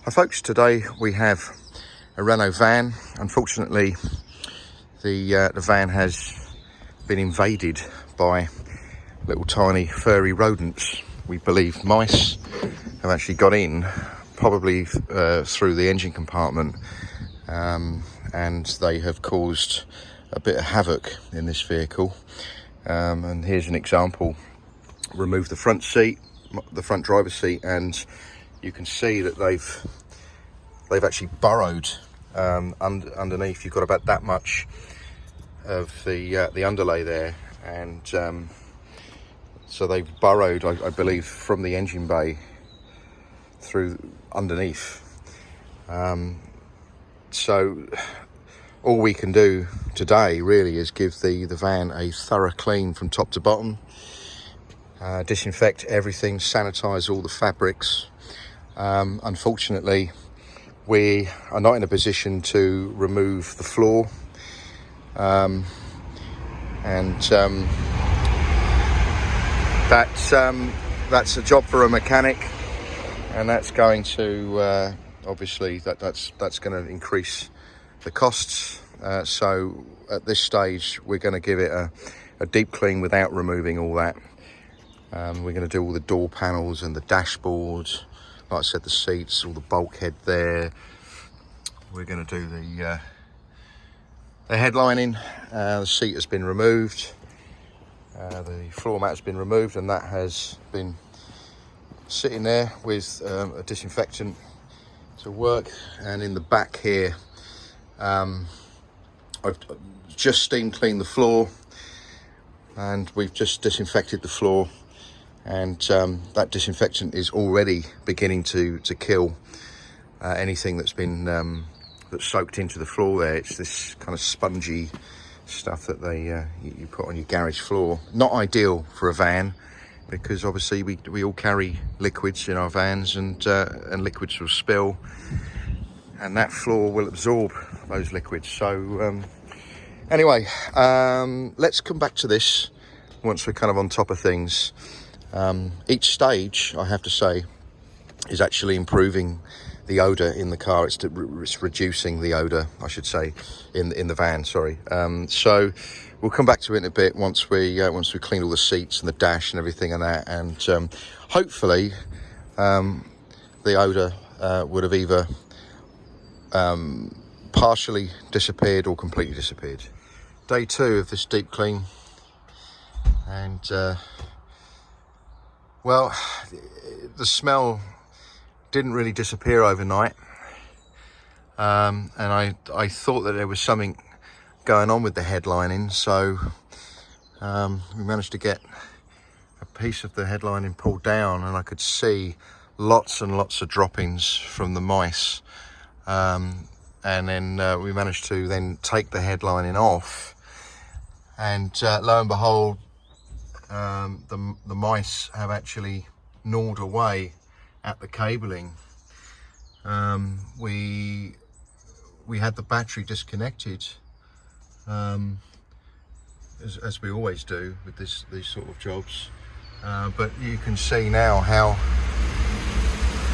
Hi folks, today we have a Renault van. Unfortunately, the van has been invaded by little tiny furry rodents. We believe mice have actually got in, probably through the engine compartment, and they have caused a bit of havoc in this vehicle. And here's an example. Remove the front seat, the front driver's seat, and you can see that they've actually burrowed underneath. You've got about that much of the underlay there, and so they've burrowed, I believe, from the engine bay through underneath. So all we can do today really is give the van a thorough clean from top to bottom, disinfect everything, sanitize all the fabrics. Unfortunately, we are not in a position to remove the floor, and that's a job for a mechanic, and that's going to obviously that's going to increase the costs. So at this stage, we're going to give it a deep clean without removing all that. We're going to do all the door panels and the dashboard, like I said, the seats, all the bulkhead there. We're going to do the headlining. The seat has been removed. The floor mat has been removed, and that has been sitting there with a disinfectant to work. And in the back here, I've just steam cleaned the floor, and we've just disinfected the floor. And that disinfectant is already beginning to kill anything that's been that's soaked into the floor there. It's this kind of spongy stuff that you put on your garage floor. Not ideal for a van, because obviously we all carry liquids in our vans, and liquids will spill, and that floor will absorb those liquids. So anyway, let's come back to this once we're kind of on top of things. Each stage, I have to say, is actually improving the odour in the car. It's reducing the odour, I should say, in the van. Sorry. So we'll come back to it in a bit once we clean all the seats and the dash and everything and that, and hopefully the odour would have either partially disappeared or completely disappeared. Day 2 of this deep clean, and well, the smell didn't really disappear overnight, and I thought that there was something going on with the headlining, so we managed to get a piece of the headlining pulled down, and I could see lots and lots of droppings from the mice, and then we managed to then take the headlining off, and lo and behold, the mice have actually gnawed away at the cabling. We had the battery disconnected, as we always do with these sort of jobs, but you can see now how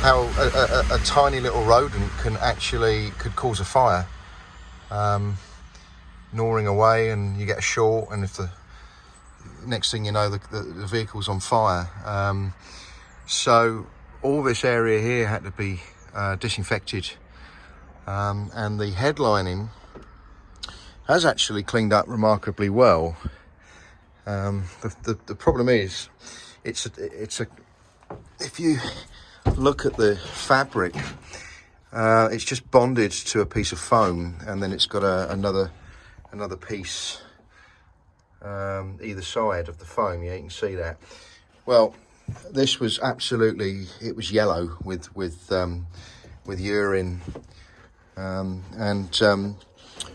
a tiny little rodent could cause a fire, gnawing away, and you get a short, and if the next thing you know, the vehicle's on fire. So all this area here had to be disinfected, and the headlining has actually cleaned up remarkably well. The problem is, it's a if you look at the fabric, it's just bonded to a piece of foam, and then it's got another piece either side of the foam. Yeah, you can see that. Well, this was absolutely, it was yellow with urine, and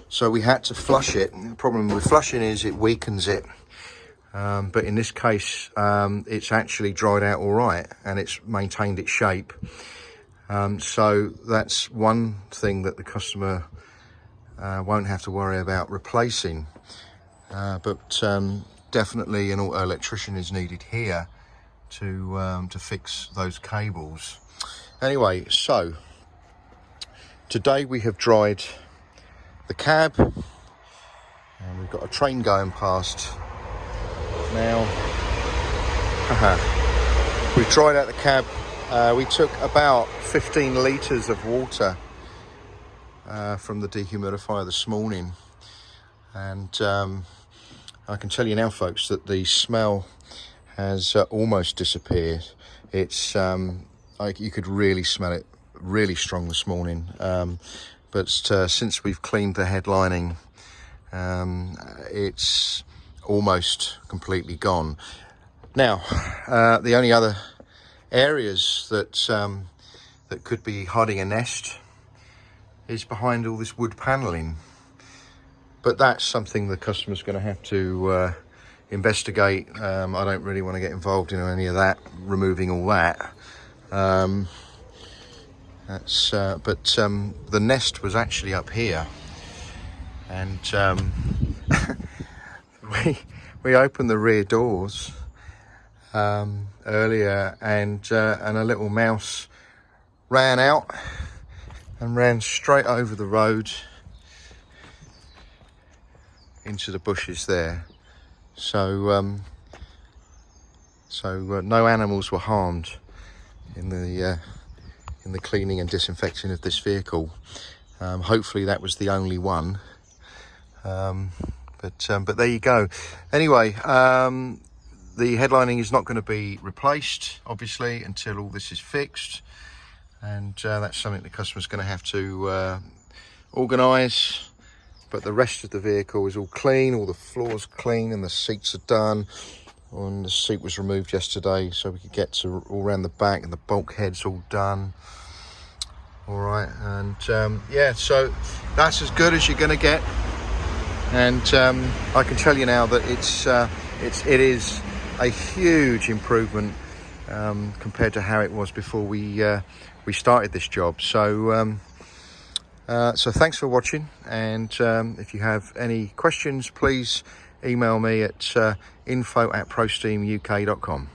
so we had to flush it. The problem with flushing is it weakens it, but in this case it's actually dried out all right, and it's maintained its shape. So that's one thing that the customer won't have to worry about replacing. But definitely an auto electrician is needed here to fix those cables. Anyway, so Today we have dried the cab, and we've got a train going past now. We've dried out the cab. We took about 15 litres of water from the dehumidifier this morning, and I can tell you now, folks, that the smell has almost disappeared. It's you could really smell it really strong this morning, but since we've cleaned the headlining, it's almost completely gone. Now, the only other areas that that could be hiding a nest is behind all this wood panelling, but that's something the customer's going to have to investigate. I don't really want to get involved in any of that, removing all that. But the nest was actually up here, and we opened the rear doors earlier, and a little mouse ran out and ran straight over the road into the bushes there. So no animals were harmed in the cleaning and disinfecting of this vehicle. Hopefully that was the only one. But there you go. Anyway, the headlining is not going to be replaced, obviously, until all this is fixed, and that's something the customer's going to have to organise. But the rest of the vehicle is all clean, all the floors clean, and the seats are done. And the seat was removed yesterday, so we could get to all around the back, and the bulkhead's all done. All right, and yeah, so that's as good as you're going to get. And I can tell you now that it is a huge improvement compared to how it was before we started this job. So so thanks for watching, and if you have any questions, please email me at info@prosteamuk.com.